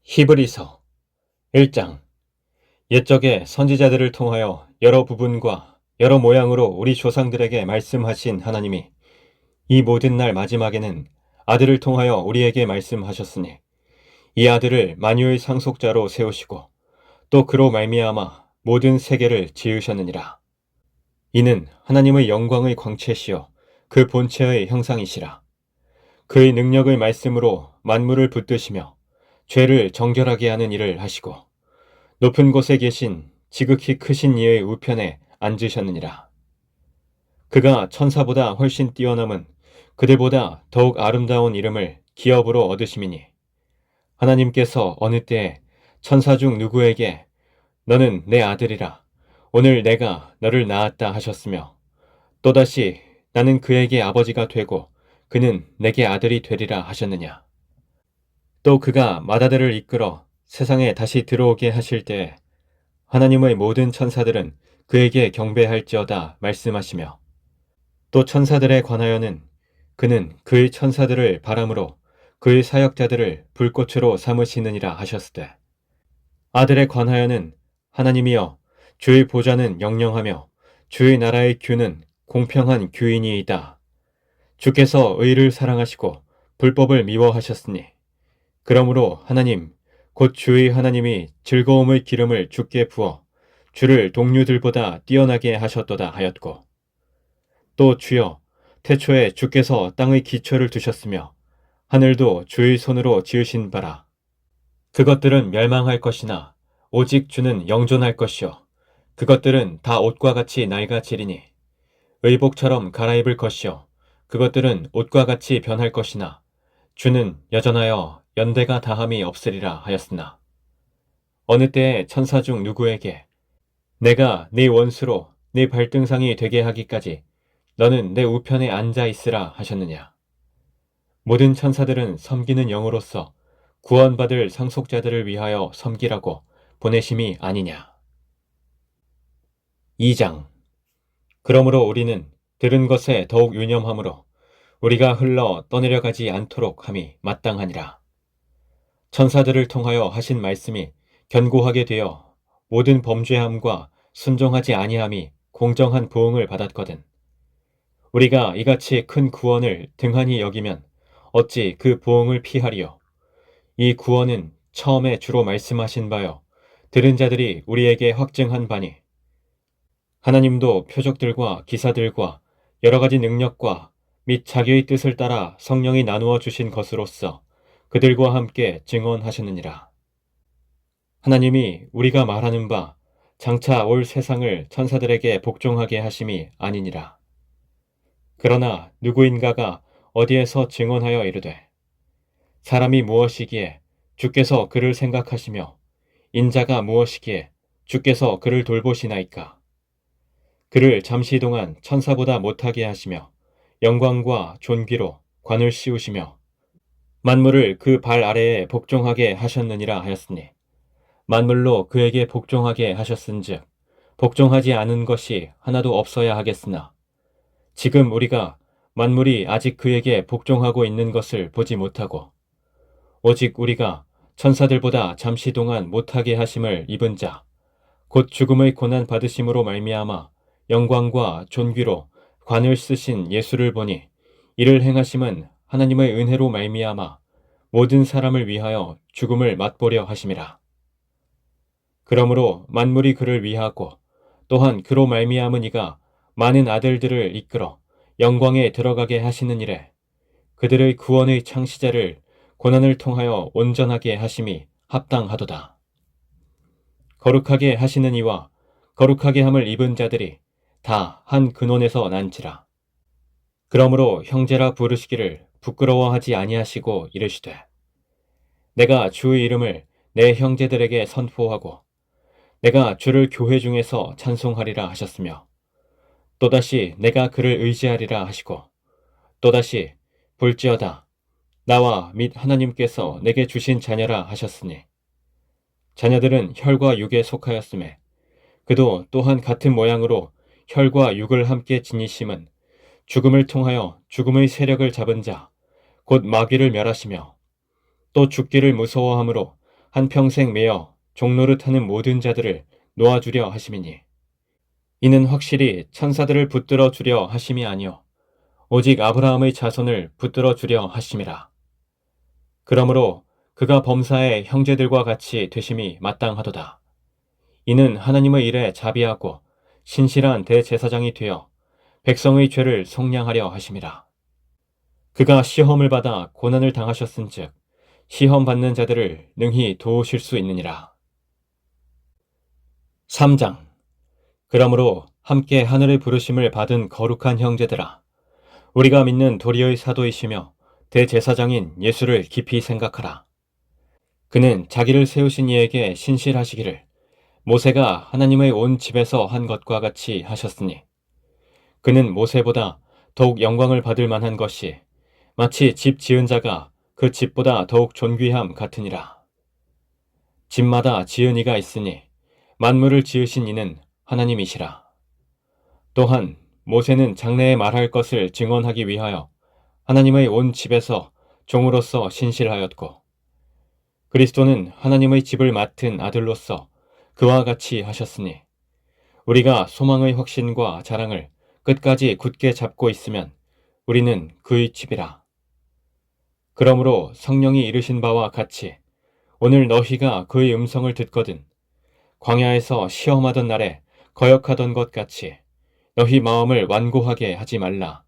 히브리서 1장. 옛적에 선지자들을 통하여 여러 부분과 여러 모양으로 우리 조상들에게 말씀하신 하나님이 이 모든 날 마지막에는 아들을 통하여 우리에게 말씀하셨으니 이 아들을 만유의 상속자로 세우시고 또 그로 말미암아 모든 세계를 지으셨느니라. 이는 하나님의 영광의 광채시여 그 본체의 형상이시라. 그의 능력의 말씀으로 만물을 붙드시며 죄를 정결하게 하는 일을 하시고 높은 곳에 계신 지극히 크신 이의 우편에 앉으셨느니라. 그가 천사보다 훨씬 뛰어남은 그들보다 더욱 아름다운 이름을 기업으로 얻으심이니 하나님께서 어느 때에 천사 중 누구에게 너는 내 아들이라 오늘 내가 너를 낳았다 하셨으며 또다시 나는 그에게 아버지가 되고 그는 내게 아들이 되리라 하셨느냐. 또 그가 맏아들을 이끌어 세상에 다시 들어오게 하실 때에 하나님의 모든 천사들은 그에게 경배할지어다 말씀하시며 또 천사들에 관하여는 그는 그의 천사들을 바람으로 그의 사역자들을 불꽃으로 삼으시느니라 하셨으되 아들에 관하여는 하나님이여 주의 보좌는 영영하며 주의 나라의 규는 공평한 규이니이다. 주께서 의를 사랑하시고 불법을 미워하셨으니 그러므로 하나님 곧 주의 하나님이 즐거움의 기름을 주께 부어 주를 동류들보다 뛰어나게 하셨도다 하였고 또 주여 태초에 주께서 땅의 기초를 두셨으며 하늘도 주의 손으로 지으신 바라. 그것들은 멸망할 것이나 오직 주는 영존할 것이요 그것들은 다 옷과 같이 낡아지리니 의복처럼 갈아입을 것이요 그것들은 옷과 같이 변할 것이나 주는 여전하여 연대가 다함이 없으리라 하였으나 어느 때에 천사 중 누구에게 내가 네 원수로 네 발등상이 되게 하기까지 너는 내 우편에 앉아 있으라 하셨느냐. 모든 천사들은 섬기는 영으로서 구원받을 상속자들을 위하여 섬기라고 보내심이 아니냐. 2장. 그러므로 우리는 들은 것에 더욱 유념하므로 우리가 흘러 떠내려가지 않도록 함이 마땅하니라. 천사들을 통하여 하신 말씀이 견고하게 되어 모든 범죄함과 순종하지 아니함이 공정한 보응을 받았거든. 우리가 이같이 큰 구원을 등한히 여기면 어찌 그 보응을 피하리요. 이 구원은 처음에 주로 말씀하신 바요 들은 자들이 우리에게 확증한 바니 하나님도 표적들과 기사들과 여러 가지 능력과 및 자기의 뜻을 따라 성령이 나누어 주신 것으로서 그들과 함께 증언하셨느니라. 하나님이 우리가 말하는 바 장차 올 세상을 천사들에게 복종하게 하심이 아니니라. 그러나 누구인가가 어디에서 증언하여 이르되 사람이 무엇이기에 주께서 그를 생각하시며 인자가 무엇이기에 주께서 그를 돌보시나이까. 그를 잠시 동안 천사보다 못하게 하시며 영광과 존귀로 관을 씌우시며 만물을 그 발 아래에 복종하게 하셨느니라 하였으니 만물로 그에게 복종하게 하셨은즉 복종하지 않은 것이 하나도 없어야 하겠으나 지금 우리가 만물이 아직 그에게 복종하고 있는 것을 보지 못하고 오직 우리가 천사들보다 잠시 동안 못하게 하심을 입은 자 곧 죽음의 고난 받으심으로 말미암아 영광과 존귀로 관을 쓰신 예수를 보니 이를 행하심은 하나님의 은혜로 말미암아 모든 사람을 위하여 죽음을 맛보려 하심이라. 그러므로 만물이 그를 위하고 또한 그로 말미암은 이가 많은 아들들을 이끌어 영광에 들어가게 하시는 일에 그들의 구원의 창시자를 고난을 통하여 온전하게 하심이 합당하도다. 거룩하게 하시는 이와 거룩하게 함을 입은 자들이 다 한 근원에서 난지라. 그러므로 형제라 부르시기를 부끄러워하지 아니하시고 이르시되 내가 주의 이름을 내 형제들에게 선포하고 내가 주를 교회 중에서 찬송하리라 하셨으며 또다시 내가 그를 의지하리라 하시고 또다시 볼지어다 나와 및 하나님께서 내게 주신 자녀라 하셨으니 자녀들은 혈과 육에 속하였음에 그도 또한 같은 모양으로 혈과 육을 함께 지니심은 죽음을 통하여 죽음의 세력을 잡은 자 곧 마귀를 멸하시며 또 죽기를 무서워함으로 한평생 매어 종노릇하는 모든 자들을 놓아주려 하심이니 이는 확실히 천사들을 붙들어 주려 하심이 아니요 오직 아브라함의 자손을 붙들어 주려 하심이라. 그러므로 그가 범사의 형제들과 같이 되심이 마땅하도다. 이는 하나님의 일에 자비하고 신실한 대제사장이 되어 백성의 죄를 속량하려 하심이라. 그가 시험을 받아 고난을 당하셨은즉 시험 받는 자들을 능히 도우실 수 있느니라. 3장. 그러므로 함께 하늘의 부르심을 받은 거룩한 형제들아, 우리가 믿는 도리의 사도이시며 대제사장인 예수를 깊이 생각하라. 그는 자기를 세우신 이에게 신실하시기를 모세가 하나님의 온 집에서 한 것과 같이 하셨으니 그는 모세보다 더욱 영광을 받을 만한 것이 마치 집 지은 자가 그 집보다 더욱 존귀함 같으니라. 집마다 지은 이가 있으니 만물을 지으신 이는 하나님이시라. 또한 모세는 장래에 말할 것을 증언하기 위하여 하나님의 온 집에서 종으로서 신실하였고 그리스도는 하나님의 집을 맡은 아들로서 그와 같이 하셨으니 우리가 소망의 확신과 자랑을 끝까지 굳게 잡고 있으면 우리는 그의 집이라. 그러므로 성령이 이르신 바와 같이 오늘 너희가 그의 음성을 듣거든 광야에서 시험하던 날에 거역하던 것 같이 너희 마음을 완고하게 하지 말라.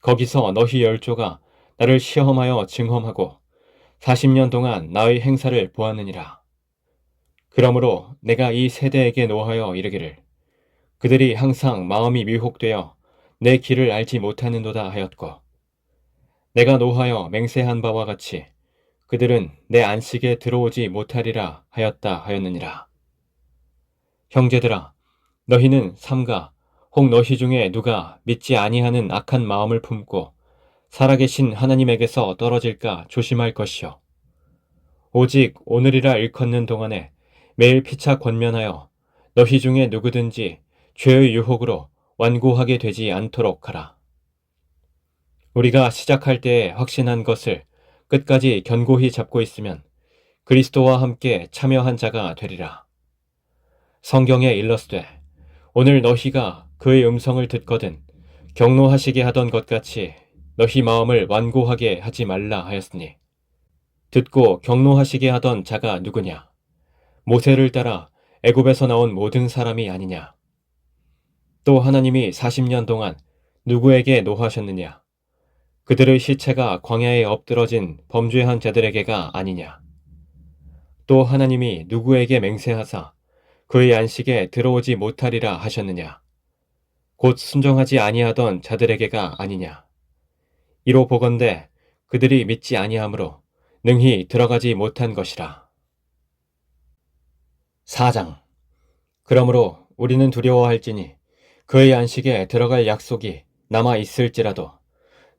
거기서 너희 열조가 나를 시험하여 증험하고 40년 동안 나의 행사를 보았느니라. 그러므로 내가 이 세대에게 노하여 이르기를 그들이 항상 마음이 미혹되어 내 길을 알지 못하는도다 하였고 내가 노하여 맹세한 바와 같이 그들은 내 안식에 들어오지 못하리라 하였다 하였느니라. 형제들아, 너희는 삼가 혹 너희 중에 누가 믿지 아니하는 악한 마음을 품고 살아계신 하나님에게서 떨어질까 조심할 것이요. 오직 오늘이라 일컫는 동안에 매일 피차 권면하여 너희 중에 누구든지 죄의 유혹으로 완고하게 되지 않도록 하라. 우리가 시작할 때에 확신한 것을 끝까지 견고히 잡고 있으면 그리스도와 함께 참여한 자가 되리라. 성경에 일렀으되 오늘 너희가 그의 음성을 듣거든 경노하시게 하던 것 같이 너희 마음을 완고하게 하지 말라 하였으니 듣고 경노하시게 하던 자가 누구냐? 모세를 따라 애굽에서 나온 모든 사람이 아니냐? 또 하나님이 40년 동안 누구에게 노하셨느냐? 그들의 시체가 광야에 엎드러진 범죄한 자들에게가 아니냐? 또 하나님이 누구에게 맹세하사 그의 안식에 들어오지 못하리라 하셨느냐? 곧 순종하지 아니하던 자들에게가 아니냐? 이로 보건대 그들이 믿지 아니하므로 능히 들어가지 못한 것이라. 4장. 그러므로 우리는 두려워할지니 그의 안식에 들어갈 약속이 남아 있을지라도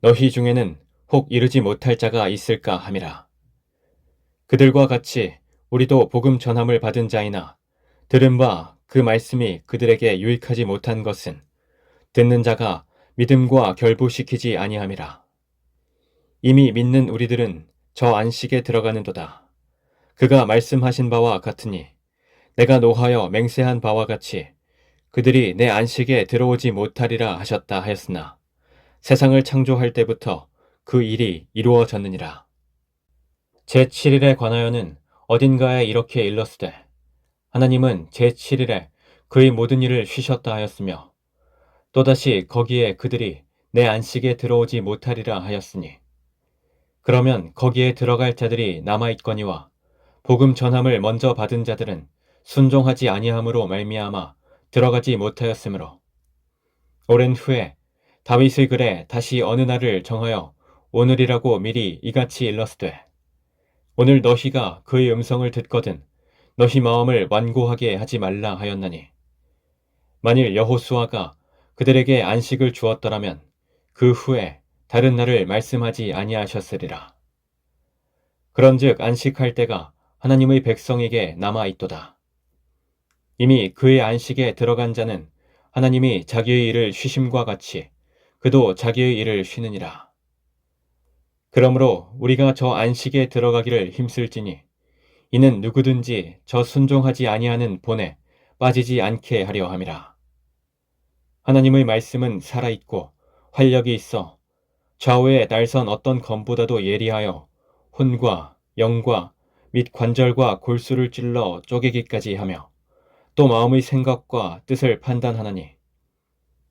너희 중에는 혹 이르지 못할 자가 있을까 함이라. 그들과 같이 우리도 복음 전함을 받은 자이나 들은 바 그 말씀이 그들에게 유익하지 못한 것은 듣는 자가 믿음과 결부시키지 아니함이라. 이미 믿는 우리들은 저 안식에 들어가는도다. 그가 말씀하신 바와 같으니 내가 노하여 맹세한 바와 같이 그들이 내 안식에 들어오지 못하리라 하셨다 하였으나 세상을 창조할 때부터 그 일이 이루어졌느니라. 제7일에 관하여는 어딘가에 이렇게 일렀으되 하나님은 제7일에 그의 모든 일을 쉬셨다 하였으며 또다시 거기에 그들이 내 안식에 들어오지 못하리라 하였으니 그러면 거기에 들어갈 자들이 남아있거니와 복음 전함을 먼저 받은 자들은 순종하지 아니함으로 말미암아 들어가지 못하였으므로 오랜 후에 다윗의 글에 다시 어느 날을 정하여 오늘이라고 미리 이같이 일렀으되 오늘 너희가 그의 음성을 듣거든 너희 마음을 완고하게 하지 말라 하였나니 만일 여호수아가 그들에게 안식을 주었더라면 그 후에 다른 날을 말씀하지 아니하셨으리라. 그런즉 안식할 때가 하나님의 백성에게 남아있도다. 이미 그의 안식에 들어간 자는 하나님이 자기의 일을 쉬심과 같이 그도 자기의 일을 쉬느니라. 그러므로 우리가 저 안식에 들어가기를 힘쓸지니 이는 누구든지 저 순종하지 아니하는 본에 빠지지 않게 하려 함이라. 하나님의 말씀은 살아있고 활력이 있어 좌우의 날선 어떤 검보다도 예리하여 혼과 영과 및 관절과 골수를 찔러 쪼개기까지 하며 또 마음의 생각과 뜻을 판단하나니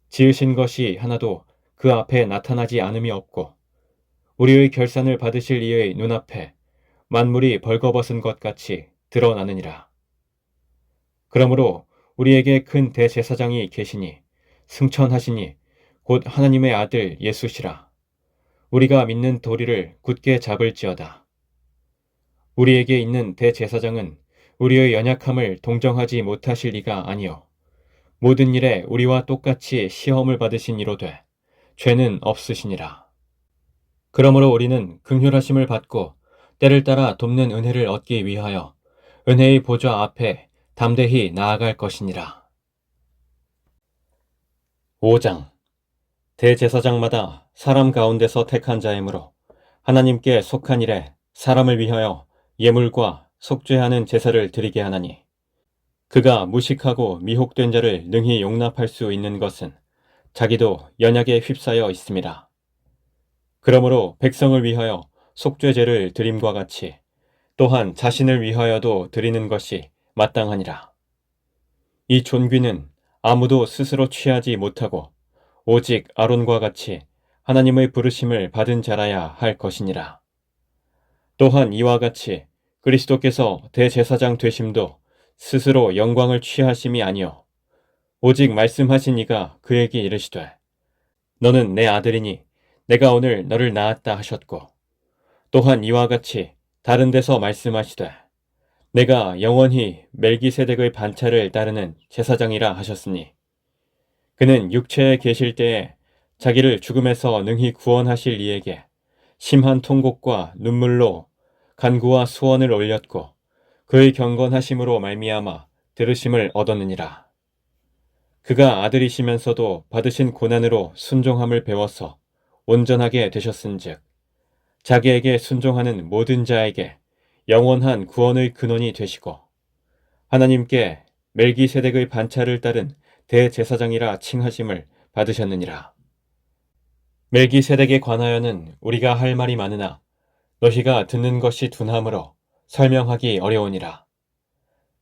지으신 것이 하나도 그 앞에 나타나지 않음이 없고 우리의 결산을 받으실 이의 눈앞에 만물이 벌거벗은 것 같이 드러나느니라. 그러므로 우리에게 큰 대제사장이 계시니 승천하시니 곧 하나님의 아들 예수시라. 우리가 믿는 도리를 굳게 잡을지어다. 우리에게 있는 대제사장은 우리의 연약함을 동정하지 못하실 리가 아니요 모든 일에 우리와 똑같이 시험을 받으신 이로돼 죄는 없으시니라. 그러므로 우리는 긍휼하심을 받고 때를 따라 돕는 은혜를 얻기 위하여 은혜의 보좌 앞에 담대히 나아갈 것이니라. 5장. 대제사장마다 사람 가운데서 택한 자이므로 하나님께 속한 일에 사람을 위하여 예물과 속죄하는 제사를 드리게 하나니 그가 무식하고 미혹된 자를 능히 용납할 수 있는 것은 자기도 연약에 휩싸여 있음이라. 그러므로 백성을 위하여 속죄제를 드림과 같이 또한 자신을 위하여도 드리는 것이 마땅하니라. 이 존귀는 아무도 스스로 취하지 못하고 오직 아론과 같이 하나님의 부르심을 받은 자라야 할 것이니라. 또한 이와 같이 그리스도께서 대제사장 되심도 스스로 영광을 취하심이 아니요 오직 말씀하신 이가 그에게 이르시되 너는 내 아들이니 내가 오늘 너를 낳았다 하셨고 또한 이와 같이 다른 데서 말씀하시되 내가 영원히 멜기세덱의 반차를 따르는 제사장이라 하셨으니 그는 육체에 계실 때에 자기를 죽음에서 능히 구원하실 이에게 심한 통곡과 눈물로 간구와 수원을 올렸고 그의 경건하심으로 말미암아 들으심을 얻었느니라. 그가 아들이시면서도 받으신 고난으로 순종함을 배워서 온전하게 되셨은즉 자기에게 순종하는 모든 자에게 영원한 구원의 근원이 되시고 하나님께 멜기세덱의 반차를 따른 대제사장이라 칭하심을 받으셨느니라. 멜기세덱에 관하여는 우리가 할 말이 많으나 너희가 듣는 것이 둔하므로 설명하기 어려우니라.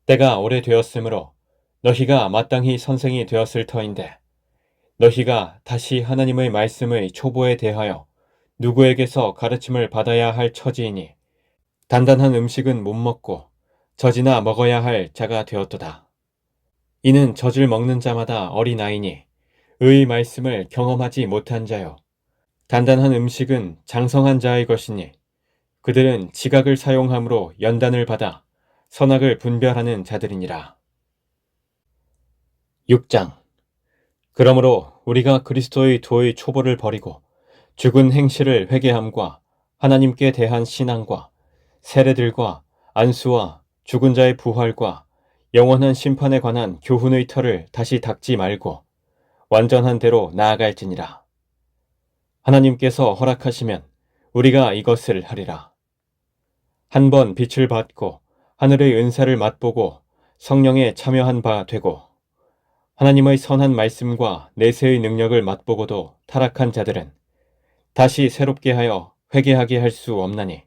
때가 오래되었으므로 너희가 마땅히 선생이 되었을 터인데 너희가 다시 하나님의 말씀의 초보에 대하여 누구에게서 가르침을 받아야 할 처지이니 단단한 음식은 못 먹고 젖이나 먹어야 할 자가 되었도다. 이는 젖을 먹는 자마다 어린아이니 의의 말씀을 경험하지 못한 자요. 단단한 음식은 장성한 자의 것이니 그들은 지각을 사용함으로 연단을 받아 선악을 분별하는 자들이니라. 6장. 그러므로 우리가 그리스도의 도의 초보를 버리고 죽은 행실을 회개함과 하나님께 대한 신앙과 세례들과 안수와 죽은 자의 부활과 영원한 심판에 관한 교훈의 털을 다시 닦지 말고 완전한 대로 나아갈지니라. 하나님께서 허락하시면 우리가 이것을 하리라. 한 번 빛을 받고 하늘의 은사를 맛보고 성령에 참여한 바 되고 하나님의 선한 말씀과 내세의 능력을 맛보고도 타락한 자들은 다시 새롭게 하여 회개하게 할 수 없나니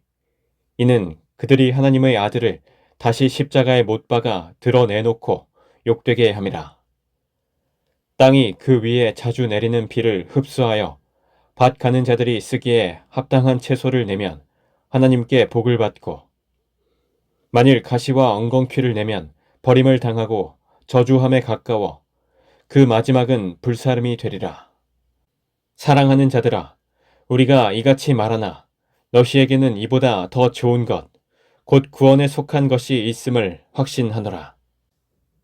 이는 그들이 하나님의 아들을 다시 십자가에 못 박아 드러내놓고 욕되게 함이라. 땅이 그 위에 자주 내리는 비를 흡수하여 밭 가는 자들이 쓰기에 합당한 채소를 내면 하나님께 복을 받고 만일 가시와 엉겅퀴를 내면 버림을 당하고 저주함에 가까워 그 마지막은 불사름이 되리라. 사랑하는 자들아, 우리가 이같이 말하나 너희에게는 이보다 더 좋은 것, 곧 구원에 속한 것이 있음을 확신하노라.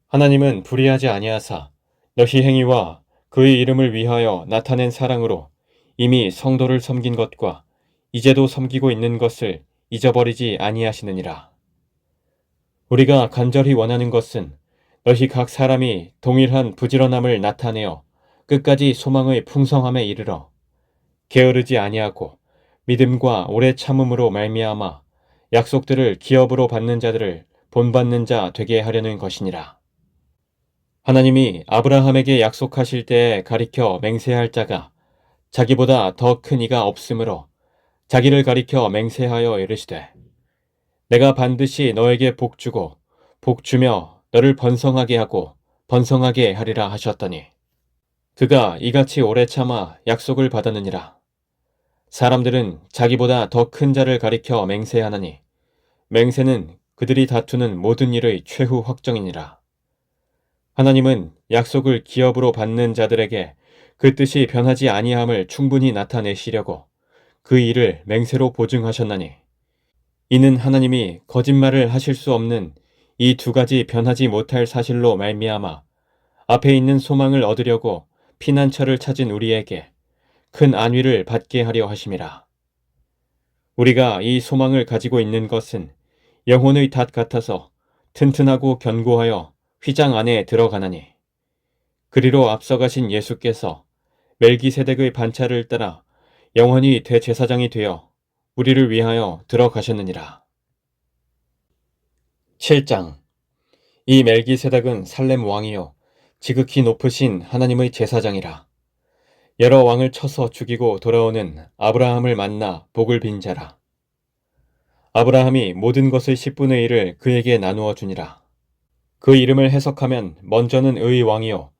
하나님은 불의하지 아니하사 너희 행위와 그의 이름을 위하여 나타낸 사랑으로 이미 성도를 섬긴 것과 이제도 섬기고 있는 것을 잊어버리지 아니하시느니라. 우리가 간절히 원하는 것은 너희 각 사람이 동일한 부지런함을 나타내어 끝까지 소망의 풍성함에 이르러 게으르지 아니하고 믿음과 오래 참음으로 말미암아 약속들을 기업으로 받는 자들을 본받는 자 되게 하려는 것이니라. 하나님이 아브라함에게 약속하실 때에 가리켜 맹세할 자가 자기보다 더 큰 이가 없으므로 자기를 가리켜 맹세하여 이르시되 내가 반드시 너에게 복 주고 복 주며 너를 번성하게 하고 번성하게 하리라 하셨더니 그가 이같이 오래 참아 약속을 받았느니라. 사람들은 자기보다 더 큰 자를 가리켜 맹세하나니 맹세는 그들이 다투는 모든 일의 최후 확정이니라. 하나님은 약속을 기업으로 받는 자들에게 그 뜻이 변하지 아니함을 충분히 나타내시려고 그 일을 맹세로 보증하셨나니 이는 하나님이 거짓말을 하실 수 없는 이 두 가지 변하지 못할 사실로 말미암아 앞에 있는 소망을 얻으려고 피난처를 찾은 우리에게 큰 안위를 받게 하려 하심이라. 우리가 이 소망을 가지고 있는 것은 영혼의 닷 같아서 튼튼하고 견고하여 휘장 안에 들어가나니 그리로 앞서가신 예수께서 멜기세덱의 반차를 따라 영원히 대제사장이 되어 우리를 위하여 들어가셨느니라. 7장. 이 멜기세덱은 살렘 왕이요 지극히 높으신 하나님의 제사장이라. 여러 왕을 쳐서 죽이고 돌아오는 아브라함을 만나 복을 빈 자라. 아브라함이 모든 것의 10분의 1을 그에게 나누어 주니라. 그 이름을 해석하면 먼저는 의 왕이요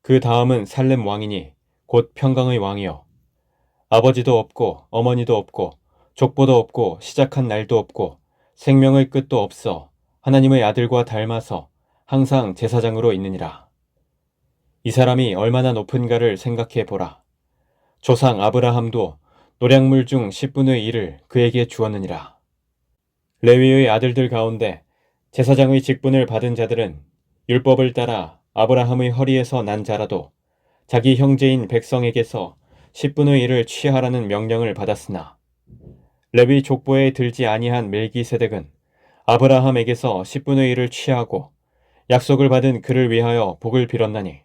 그 다음은 살렘 왕이니 곧 평강의 왕이요 아버지도 없고 어머니도 없고 족보도 없고 시작한 날도 없고 생명의 끝도 없어 하나님의 아들과 닮아서 항상 제사장으로 있느니라. 이 사람이 얼마나 높은가를 생각해 보라. 조상 아브라함도 노량물 중 10분의 1을 그에게 주었느니라. 레위의 아들들 가운데 제사장의 직분을 받은 자들은 율법을 따라 아브라함의 허리에서 난 자라도 자기 형제인 백성에게서 10분의 1을 취하라는 명령을 받았으나 레위 족보에 들지 아니한 멜기세덱은 아브라함에게서 10분의 1을 취하고 약속을 받은 그를 위하여 복을 빌었나니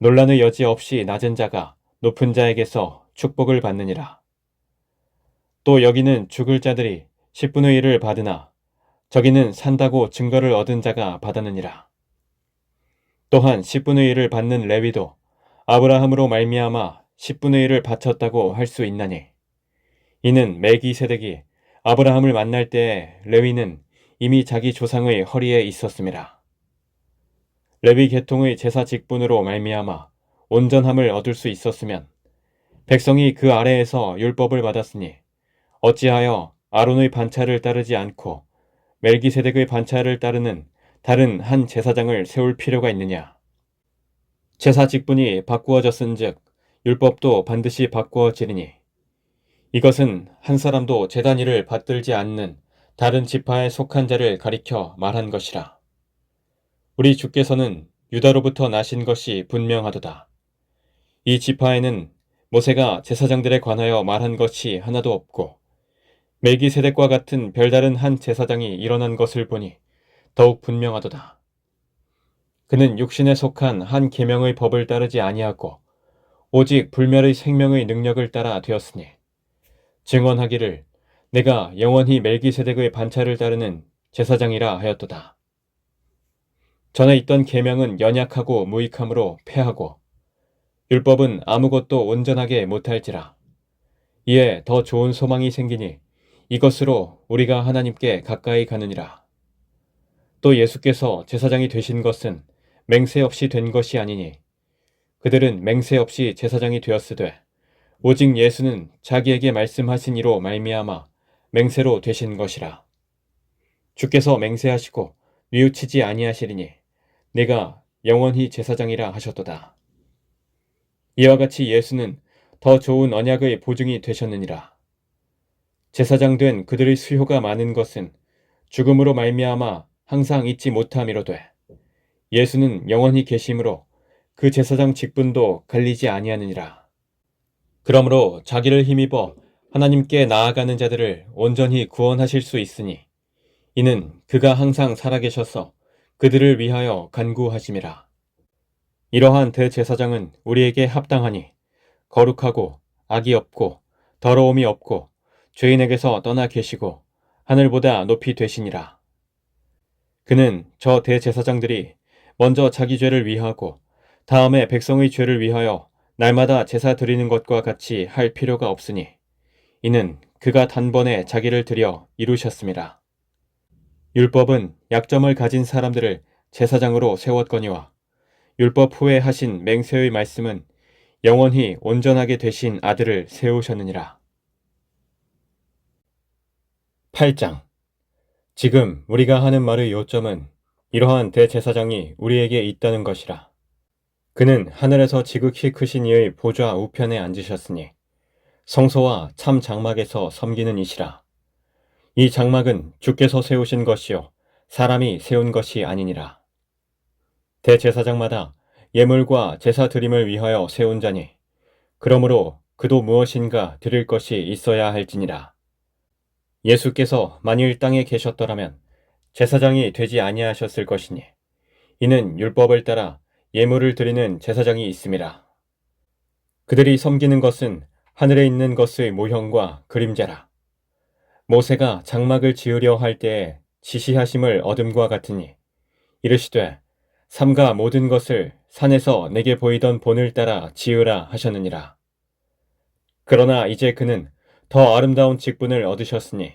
논란의 여지 없이 낮은 자가 높은 자에게서 축복을 받느니라. 또 여기는 죽을 자들이 10분의 1을 받으나 저기는 산다고 증거를 얻은 자가 받았느니라. 또한 10분의 1을 받는 레위도 아브라함으로 말미암아 10분의 1을 바쳤다고 할 수 있나니 이는 멜기세덱이 아브라함을 만날 때에 레위는 이미 자기 조상의 허리에 있었음이라. 레위 계통의 제사 직분으로 말미암아 온전함을 얻을 수 있었으면 백성이 그 아래에서 율법을 받았으니 어찌하여 아론의 반차를 따르지 않고 멜기세덱의 반차를 따르는 다른 한 제사장을 세울 필요가 있느냐. 제사 직분이 바꾸어졌은즉 율법도 반드시 바꾸어지리니 이것은 한 사람도 제단 일을 받들지 않는 다른 지파에 속한 자를 가리켜 말한 것이라. 우리 주께서는 유다로부터 나신 것이 분명하도다. 이 지파에는 모세가 제사장들에 관하여 말한 것이 하나도 없고 멜기세덱과 같은 별다른 한 제사장이 일어난 것을 보니 더욱 분명하도다. 그는 육신에 속한 한 계명의 법을 따르지 아니하고 오직 불멸의 생명의 능력을 따라 되었으니 증언하기를 내가 영원히 멜기세덱의 반차를 따르는 제사장이라 하였도다. 전에 있던 계명은 연약하고 무익함으로 패하고 율법은 아무것도 온전하게 못할지라. 이에 더 좋은 소망이 생기니 이것으로 우리가 하나님께 가까이 가느니라. 또 예수께서 제사장이 되신 것은 맹세 없이 된 것이 아니니 그들은 맹세 없이 제사장이 되었으되 오직 예수는 자기에게 말씀하신 이로 말미암아 맹세로 되신 것이라. 주께서 맹세하시고 뉘우치지 아니하시리니 내가 영원히 제사장이라 하셨도다. 이와 같이 예수는 더 좋은 언약의 보증이 되셨느니라. 제사장 된 그들의 수요가 많은 것은 죽음으로 말미암아 항상 잊지 못함이로되 예수는 영원히 계심으로 그 제사장 직분도 갈리지 아니하느니라. 그러므로 자기를 힘입어 하나님께 나아가는 자들을 온전히 구원하실 수 있으니 이는 그가 항상 살아계셔서 그들을 위하여 간구하심이라. 이러한 대제사장은 우리에게 합당하니 거룩하고 악이 없고 더러움이 없고 죄인에게서 떠나 계시고 하늘보다 높이 되시니라. 그는 저 대제사장들이 먼저 자기 죄를 위하고 다음에 백성의 죄를 위하여 날마다 제사 드리는 것과 같이 할 필요가 없으니 이는 그가 단번에 자기를 드려 이루셨습니다. 율법은 약점을 가진 사람들을 제사장으로 세웠거니와 율법 후에 하신 맹세의 말씀은 영원히 온전하게 되신 아들을 세우셨느니라. 8장. 지금 우리가 하는 말의 요점은 이러한 대제사장이 우리에게 있다는 것이라. 그는 하늘에서 지극히 크신 이의 보좌 우편에 앉으셨으니 성소와 참 장막에서 섬기는 이시라. 이 장막은 주께서 세우신 것이요 사람이 세운 것이 아니니라. 대제사장마다 예물과 제사 드림을 위하여 세운 자니 그러므로 그도 무엇인가 드릴 것이 있어야 할지니라. 예수께서 만일 땅에 계셨더라면 제사장이 되지 아니하셨을 것이니 이는 율법을 따라 예물을 드리는 제사장이 있음이라. 그들이 섬기는 것은 하늘에 있는 것의 모형과 그림자라. 모세가 장막을 지으려 할 때에 지시하심을 얻음과 같으니 이르시되 삼가 모든 것을 산에서 내게 보이던 본을 따라 지으라 하셨느니라. 그러나 이제 그는 더 아름다운 직분을 얻으셨으니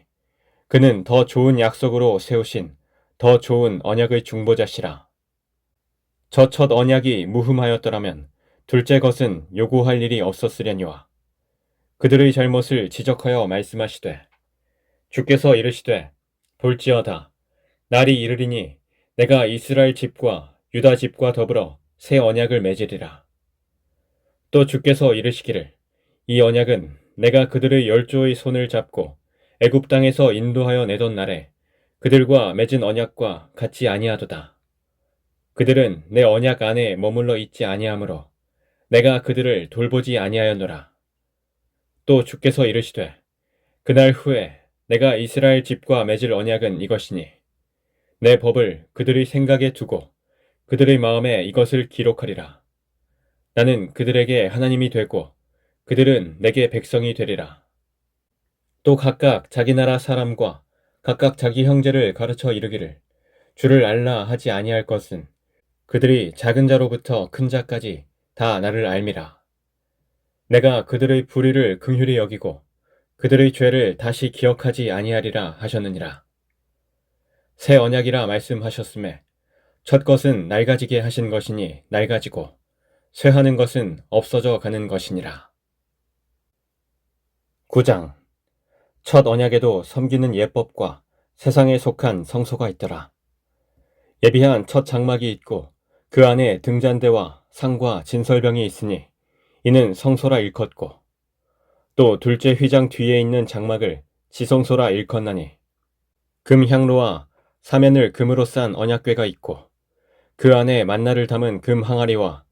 그는 더 좋은 약속으로 세우신 더 좋은 언약의 중보자시라. 저 첫 언약이 무흠하였더라면 둘째 것은 요구할 일이 없었으려니와 그들의 잘못을 지적하여 말씀하시되 주께서 이르시되 볼지어다 날이 이르리니 내가 이스라엘 집과 유다 집과 더불어 새 언약을 맺으리라. 또 주께서 이르시기를 이 언약은 내가 그들의 열조의 손을 잡고 애굽 땅에서 인도하여 내던 날에 그들과 맺은 언약과 같지 아니하도다. 그들은 내 언약 안에 머물러 있지 아니하므로 내가 그들을 돌보지 아니하였노라. 또 주께서 이르시되 그날 후에 내가 이스라엘 집과 맺을 언약은 이것이니 내 법을 그들의 생각에 두고 그들의 마음에 이것을 기록하리라. 나는 그들에게 하나님이 되고 그들은 내게 백성이 되리라. 또 각각 자기 나라 사람과 각각 자기 형제를 가르쳐 이르기를 주를 알라 하지 아니할 것은 그들이 작은 자로부터 큰 자까지 다 나를 알미라. 내가 그들의 불의를 긍휼히 여기고 그들의 죄를 다시 기억하지 아니하리라 하셨느니라. 새 언약이라 말씀하셨음에 첫 것은 낡아지게 하신 것이니 낡아지고 쇠하는 것은 없어져 가는 것이니라. 9장. 첫 언약에도 섬기는 예법과 세상에 속한 성소가 있더라. 예비한 첫 장막이 있고 그 안에 등잔대와 상과 진설병이 있으니 이는 성소라 일컫고 또 둘째 휘장 뒤에 있는 장막을 지성소라 일컫나니 금향로와 사면을 금으로 싼 언약궤가 있고 그 안에 만나를 담은 금 항아리와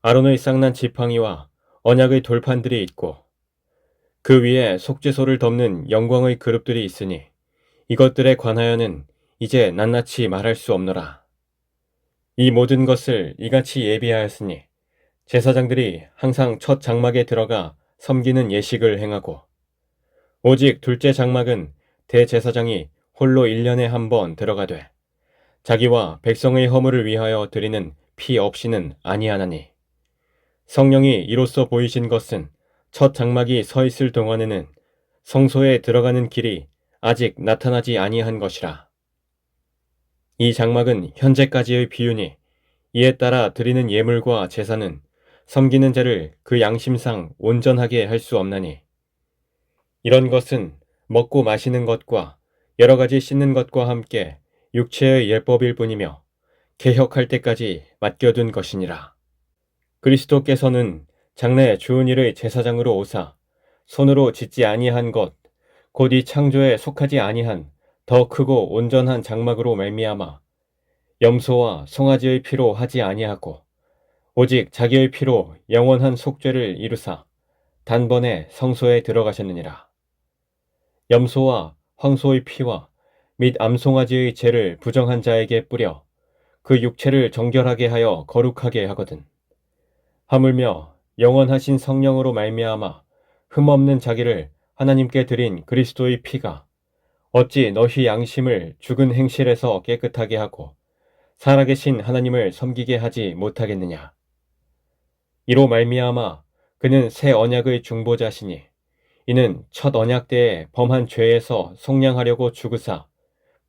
아론의 쌍난 지팡이와 언약의 돌판들이 있고 그 위에 속죄소를 덮는 영광의 그룹들이 있으니 이것들에 관하여는 이제 낱낱이 말할 수 없노라. 이 모든 것을 이같이 예비하였으니 제사장들이 항상 첫 장막에 들어가 섬기는 예식을 행하고 오직 둘째 장막은 대제사장이 홀로 1년에 한 번 들어가되 자기와 백성의 허물을 위하여 드리는 피 없이는 아니하나니 성령이 이로써 보이신 것은 첫 장막이 서 있을 동안에는 성소에 들어가는 길이 아직 나타나지 아니한 것이라. 이 장막은 현재까지의 비유니 이에 따라 드리는 예물과 제사는 섬기는 자를 그 양심상 온전하게 할 수 없나니 이런 것은 먹고 마시는 것과 여러 가지 씻는 것과 함께 육체의 예법일 뿐이며 개혁할 때까지 맡겨둔 것이니라. 그리스도께서는 장래 주은 일의 제사장으로 오사 손으로 짓지 아니한 것 곧 이 창조에 속하지 아니한 더 크고 온전한 장막으로 말미암아 염소와 송아지의 피로 하지 아니하고 오직 자기의 피로 영원한 속죄를 이루사 단번에 성소에 들어가셨느니라. 염소와 황소의 피와 및 암송아지의 죄를 부정한 자에게 뿌려 그 육체를 정결하게 하여 거룩하게 하거든. 하물며 영원하신 성령으로 말미암아 흠없는 자기를 하나님께 드린 그리스도의 피가 어찌 너희 양심을 죽은 행실에서 깨끗하게 하고 살아계신 하나님을 섬기게 하지 못하겠느냐. 이로 말미암아 그는 새 언약의 중보자시니 이는 첫 언약 때에 범한 죄에서 속량하려고 죽으사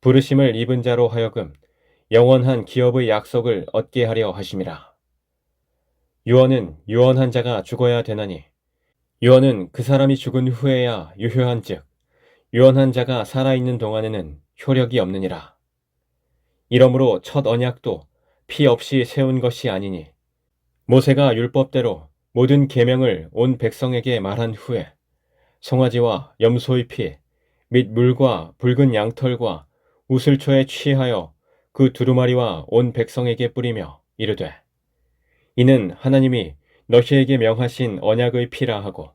부르심을 입은 자로 하여금 영원한 기업의 약속을 얻게 하려 하심이라. 유언은 유언한 자가 죽어야 되나니 유언은 그 사람이 죽은 후에야 유효한즉 유언한 자가 살아있는 동안에는 효력이 없느니라. 이러므로 첫 언약도 피 없이 세운 것이 아니니 모세가 율법대로 모든 계명을 온 백성에게 말한 후에 송아지와 염소의 피 및 물과 붉은 양털과 우슬초에 취하여 그 두루마리와 온 백성에게 뿌리며 이르되 이는 하나님이 너희에게 명하신 언약의 피라 하고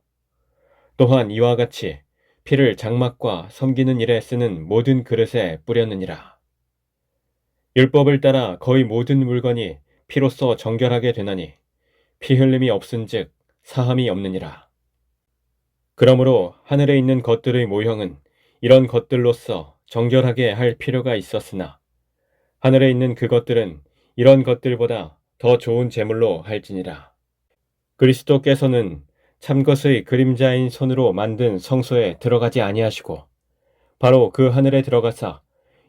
또한 이와 같이 피를 장막과 섬기는 일에 쓰는 모든 그릇에 뿌렸느니라. 율법을 따라 거의 모든 물건이 피로써 정결하게 되나니 피 흘림이 없은즉 사함이 없느니라. 그러므로 하늘에 있는 것들의 모형은 이런 것들로서 정결하게 할 필요가 있었으나 하늘에 있는 그것들은 이런 것들보다 더 좋은 제물로 할지니라. 그리스도께서는 참것의 그림자인 손으로 만든 성소에 들어가지 아니하시고 바로 그 하늘에 들어가사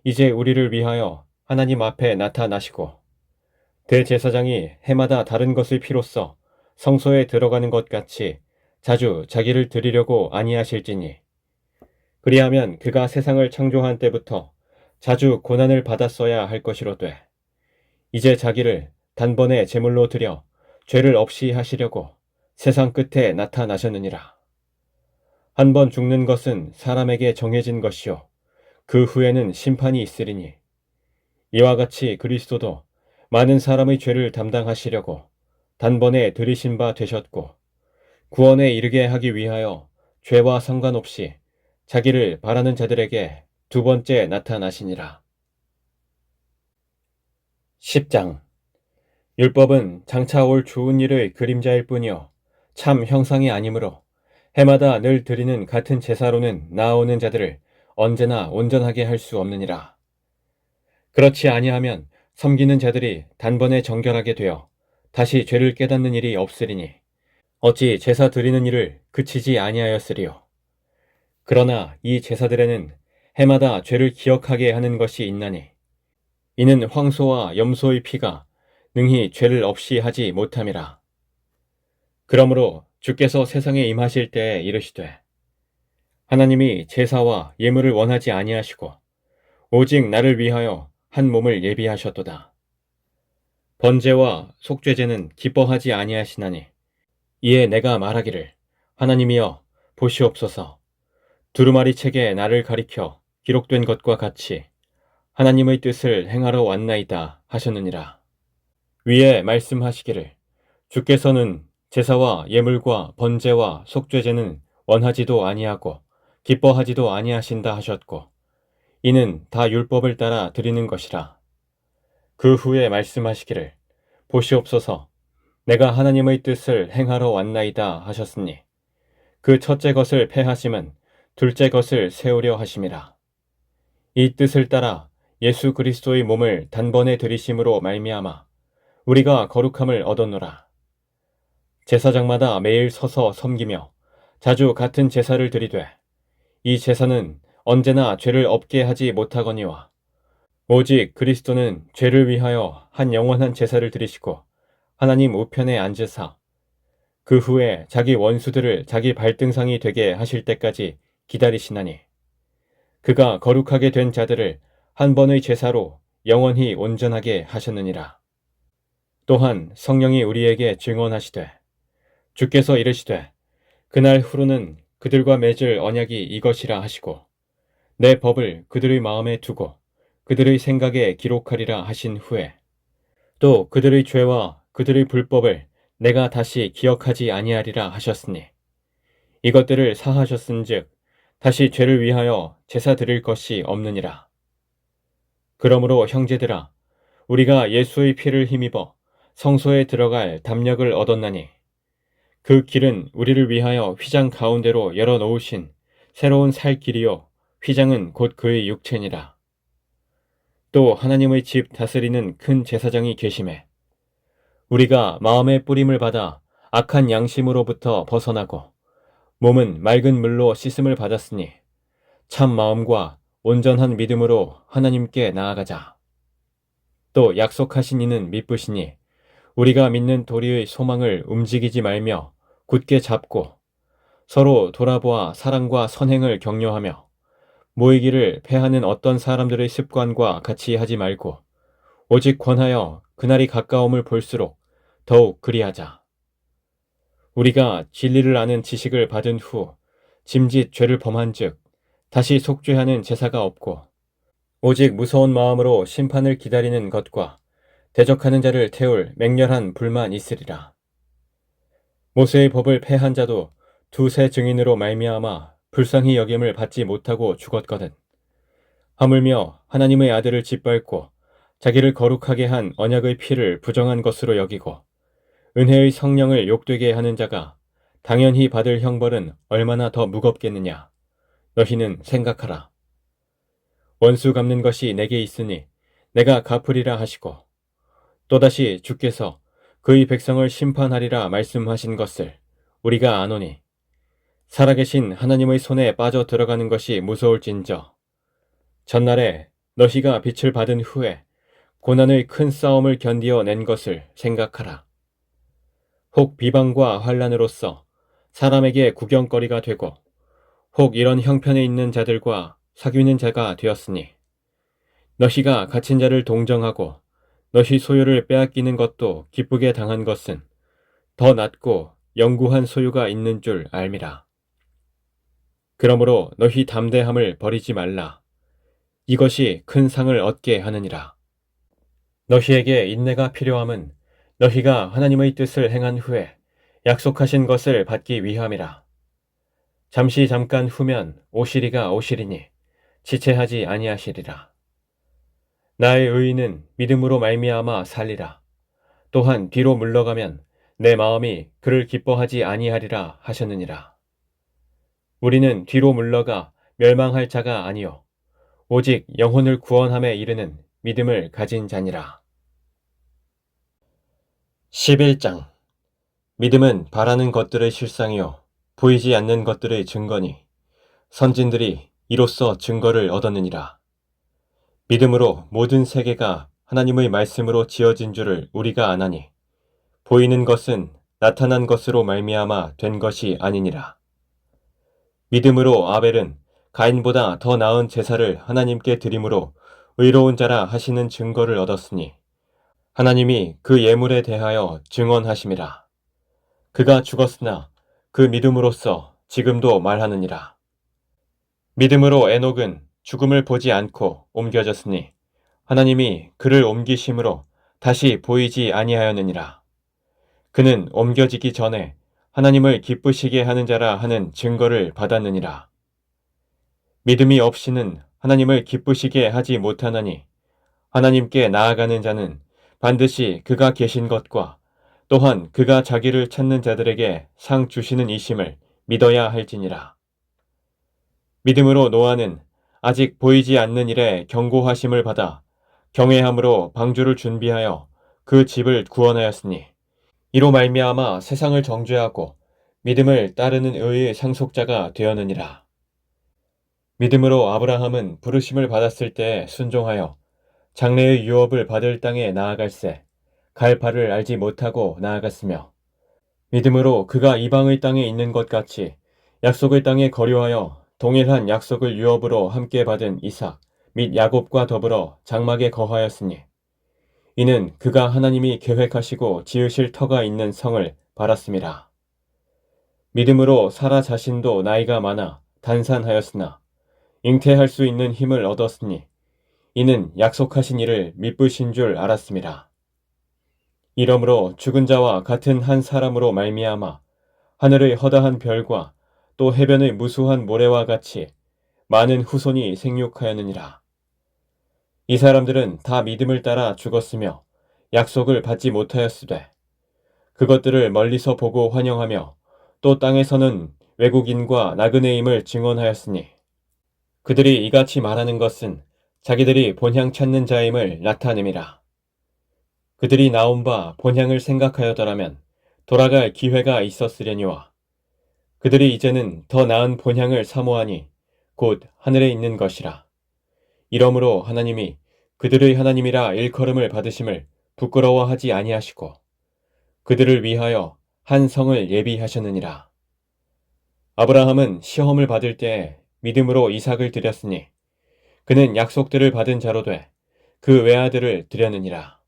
이제 우리를 위하여 하나님 앞에 나타나시고 대제사장이 해마다 다른 것의 피로써 성소에 들어가는 것 같이 자주 자기를 드리려고 아니하실지니 그리하면 그가 세상을 창조한 때부터 자주 고난을 받았어야 할 것이로되 이제 자기를 단번에 제물로 드려 죄를 없이 하시려고 세상 끝에 나타나셨느니라. 한 번 죽는 것은 사람에게 정해진 것이요 그 후에는 심판이 있으리니 이와 같이 그리스도도 많은 사람의 죄를 담당하시려고 단번에 들이신 바 되셨고 구원에 이르게 하기 위하여 죄와 상관없이 자기를 바라는 자들에게 두 번째 나타나시니라. 10장 율법은 장차 올 좋은 일의 그림자일 뿐이요 참 형상이 아니므로 해마다 늘 드리는 같은 제사로는 나아오는 자들을 언제나 온전하게 할 수 없느니라. 그렇지 아니하면 섬기는 자들이 단번에 정결하게 되어 다시 죄를 깨닫는 일이 없으리니 어찌 제사 드리는 일을 그치지 아니하였으리요. 그러나 이 제사들에는 해마다 죄를 기억하게 하는 것이 있나니 이는 황소와 염소의 피가 능히 죄를 없이 하지 못함이라. 그러므로 주께서 세상에 임하실 때에 이르시되 하나님이 제사와 예물을 원하지 아니하시고 오직 나를 위하여 한 몸을 예비하셨도다. 번제와 속죄제는 기뻐하지 아니하시나니 이에 내가 말하기를 하나님이여 보시옵소서 두루마리 책에 나를 가리켜 기록된 것과 같이 하나님의 뜻을 행하러 왔나이다 하셨느니라. 위에 말씀하시기를 주께서는 제사와 예물과 번제와 속죄제는 원하지도 아니하고 기뻐하지도 아니하신다 하셨고 이는 다 율법을 따라 드리는 것이라. 그 후에 말씀하시기를 보시옵소서 내가 하나님의 뜻을 행하러 왔나이다 하셨으니 그 첫째 것을 폐하심은 둘째 것을 세우려 하심이라. 이 뜻을 따라 예수 그리스도의 몸을 단번에 들이심으로 말미암아 우리가 거룩함을 얻었노라. 제사장마다 매일 서서 섬기며 자주 같은 제사를 드리되 이 제사는 언제나 죄를 없게 하지 못하거니와 오직 그리스도는 죄를 위하여 한 영원한 제사를 드리시고 하나님 우편에 앉으사 그 후에 자기 원수들을 자기 발등상이 되게 하실 때까지 기다리시나니 그가 거룩하게 된 자들을 한 번의 제사로 영원히 온전하게 하셨느니라. 또한 성령이 우리에게 증언하시되 주께서 이르시되 그날 후로는 그들과 맺을 언약이 이것이라 하시고 내 법을 그들의 마음에 두고 그들의 생각에 기록하리라 하신 후에 또 그들의 죄와 그들의 불법을 내가 다시 기억하지 아니하리라 하셨으니 이것들을 사하셨은즉 다시 죄를 위하여 제사 드릴 것이 없느니라. 그러므로 형제들아 우리가 예수의 피를 힘입어 성소에 들어갈 담력을 얻었나니 그 길은 우리를 위하여 휘장 가운데로 열어놓으신 새로운 살 길이요 휘장은 곧 그의 육체니라. 또 하나님의 집 다스리는 큰 제사장이 계심에 우리가 마음의 뿌림을 받아 악한 양심으로부터 벗어나고 몸은 맑은 물로 씻음을 받았으니 참 마음과 온전한 믿음으로 하나님께 나아가자. 또 약속하신 이는 미쁘시니 우리가 믿는 도리의 소망을 움직이지 말며 굳게 잡고 서로 돌아보아 사랑과 선행을 격려하며 모이기를 패하는 어떤 사람들의 습관과 같이 하지 말고 오직 권하여 그날이 가까움을 볼수록 더욱 그리하자. 우리가 진리를 아는 지식을 받은 후 짐짓 죄를 범한 즉 다시 속죄하는 제사가 없고 오직 무서운 마음으로 심판을 기다리는 것과 대적하는 자를 태울 맹렬한 불만 있으리라. 모세의 법을 패한 자도 두세 증인으로 말미암아 불쌍히 여김을 받지 못하고 죽었거든. 하물며 하나님의 아들을 짓밟고 자기를 거룩하게 한 언약의 피를 부정한 것으로 여기고 은혜의 성령을 욕되게 하는 자가 당연히 받을 형벌은 얼마나 더 무겁겠느냐. 너희는 생각하라. 원수 갚는 것이 내게 있으니 내가 갚으리라 하시고 또다시 주께서 그의 백성을 심판하리라 말씀하신 것을 우리가 아노니 살아계신 하나님의 손에 빠져 들어가는 것이 무서울진저 전날에 너희가 빛을 받은 후에 고난의 큰 싸움을 견디어 낸 것을 생각하라. 혹 비방과 환난으로서 사람에게 구경거리가 되고 혹 이런 형편에 있는 자들과 사귀는 자가 되었으니 너희가 갇힌 자를 동정하고 너희 소유를 빼앗기는 것도 기쁘게 당한 것은 더 낫고 영구한 소유가 있는 줄 알미라. 그러므로 너희 담대함을 버리지 말라. 이것이 큰 상을 얻게 하느니라. 너희에게 인내가 필요함은 너희가 하나님의 뜻을 행한 후에 약속하신 것을 받기 위함이라. 잠깐 후면 오시리가 오시리니 지체하지 아니하시리라. 나의 의인은 믿음으로 말미암아 살리라. 또한 뒤로 물러가면 내 마음이 그를 기뻐하지 아니하리라 하셨느니라. 우리는 뒤로 물러가 멸망할 자가 아니요 오직 영혼을 구원함에 이르는 믿음을 가진 자니라. 11장. 믿음은 바라는 것들의 실상이요 보이지 않는 것들의 증거니 선진들이 이로써 증거를 얻었느니라. 믿음으로 모든 세계가 하나님의 말씀으로 지어진 줄을 우리가 아나니 보이는 것은 나타난 것으로 말미암아 된 것이 아니니라. 믿음으로 아벨은 가인보다 더 나은 제사를 하나님께 드림으로 의로운 자라 하시는 증거를 얻었으니 하나님이 그 예물에 대하여 증언하심이라. 그가 죽었으나 그 믿음으로써 지금도 말하느니라. 믿음으로 에녹은 죽음을 보지 않고 옮겨졌으니 하나님이 그를 옮기심으로 다시 보이지 아니하였느니라. 그는 옮겨지기 전에 하나님을 기쁘시게 하는 자라 하는 증거를 받았느니라. 믿음이 없이는 하나님을 기쁘시게 하지 못하나니 하나님께 나아가는 자는 반드시 그가 계신 것과 또한 그가 자기를 찾는 자들에게 상 주시는 이심을 믿어야 할지니라. 믿음으로 노아는 아직 보이지 않는 일에 경고하심을 받아 경외함으로 방주를 준비하여 그 집을 구원하였으니 이로 말미암아 세상을 정죄하고 믿음을 따르는 의의 상속자가 되었느니라. 믿음으로 아브라함은 부르심을 받았을 때 순종하여 장래의 유업을 받을 땅에 나아갈새 갈 바를 알지 못하고 나아갔으며 믿음으로 그가 이방의 땅에 있는 것 같이 약속의 땅에 거류하여 동일한 약속을 유업으로 함께 받은 이삭 및 야곱과 더불어 장막에 거하였으니 이는 그가 하나님이 계획하시고 지으실 터가 있는 성을 바랐음이라. 믿음으로 사라 자신도 나이가 많아 단산하였으나 잉태할 수 있는 힘을 얻었으니 이는 약속하신 이를 미쁘신 줄 알았음이라. 이러므로 죽은 자와 같은 한 사람으로 말미암아 하늘의 허다한 별과 또 해변의 무수한 모래와 같이 많은 후손이 생육하였느니라. 이 사람들은 다 믿음을 따라 죽었으며 약속을 받지 못하였으되 그것들을 멀리서 보고 환영하며 또 땅에서는 외국인과 나그네임을 증언하였으니 그들이 이같이 말하는 것은 자기들이 본향 찾는 자임을 나타냄이라. 그들이 나온 바 본향을 생각하여더라면 돌아갈 기회가 있었으려니와 그들이 이제는 더 나은 본향을 사모하니 곧 하늘에 있는 것이라. 이러므로 하나님이 그들의 하나님이라 일컬음을 받으심을 부끄러워하지 아니하시고 그들을 위하여 한 성을 예비하셨느니라. 아브라함은 시험을 받을 때에 믿음으로 이삭을 드렸으니 그는 약속들을 받은 자로 돼 그 외아들을 드렸느니라.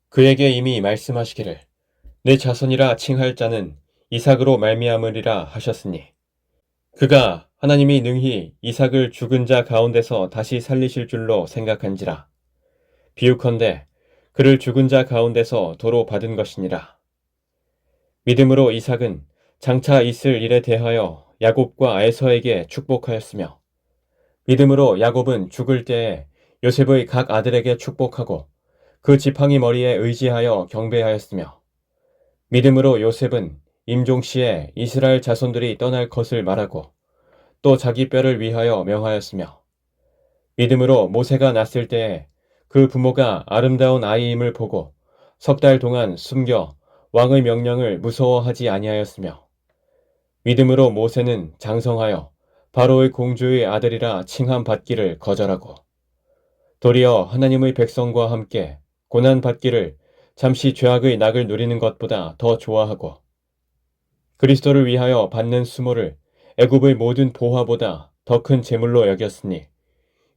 그에게 이미 말씀하시기를 내 자손이라 칭할 자는 이삭으로 말미암으리라 하셨으니 그가 하나님이 능히 이삭을 죽은 자 가운데서 다시 살리실 줄로 생각한지라. 비유컨대 그를 죽은 자 가운데서 도로 받은 것이니라. 믿음으로 이삭은 장차 있을 일에 대하여 야곱과 에서에게 축복하였으며 믿음으로 야곱은 죽을 때에 요셉의 각 아들에게 축복하고 그 지팡이 머리에 의지하여 경배하였으며 믿음으로 요셉은 임종시에 이스라엘 자손들이 떠날 것을 말하고 또 자기 뼈를 위하여 명하였으며 믿음으로 모세가 났을 때에 그 부모가 아름다운 아이임을 보고 석 달 동안 숨겨 왕의 명령을 무서워하지 아니하였으며 믿음으로 모세는 장성하여 바로의 공주의 아들이라 칭함 받기를 거절하고 도리어 하나님의 백성과 함께 고난 받기를 잠시 죄악의 낙을 누리는 것보다 더 좋아하고 그리스도를 위하여 받는 수모를 애굽의 모든 보화보다 더 큰 재물로 여겼으니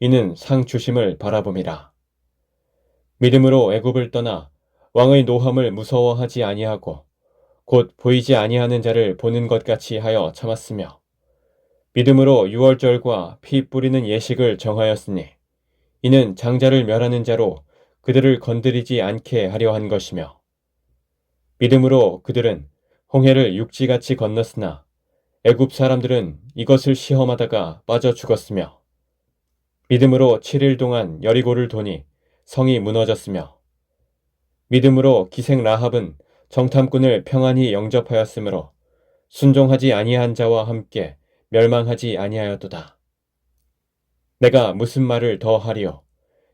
이는 상 주심을 바라봄이라. 믿음으로 애굽을 떠나 왕의 노함을 무서워하지 아니하고 곧 보이지 아니하는 자를 보는 것 같이 하여 참았으며 믿음으로 유월절과 피 뿌리는 예식을 정하였으니 이는 장자를 멸하는 자로 그들을 건드리지 않게 하려 한 것이며 믿음으로 그들은 홍해를 육지같이 건넜으나 애굽 사람들은 이것을 시험하다가 빠져 죽었으며 믿음으로 7일 동안 여리고를 도니 성이 무너졌으며 믿음으로 기생 라합은 정탐꾼을 평안히 영접하였으므로 순종하지 아니한 자와 함께 멸망하지 아니하였도다. 내가 무슨 말을 더 하리요?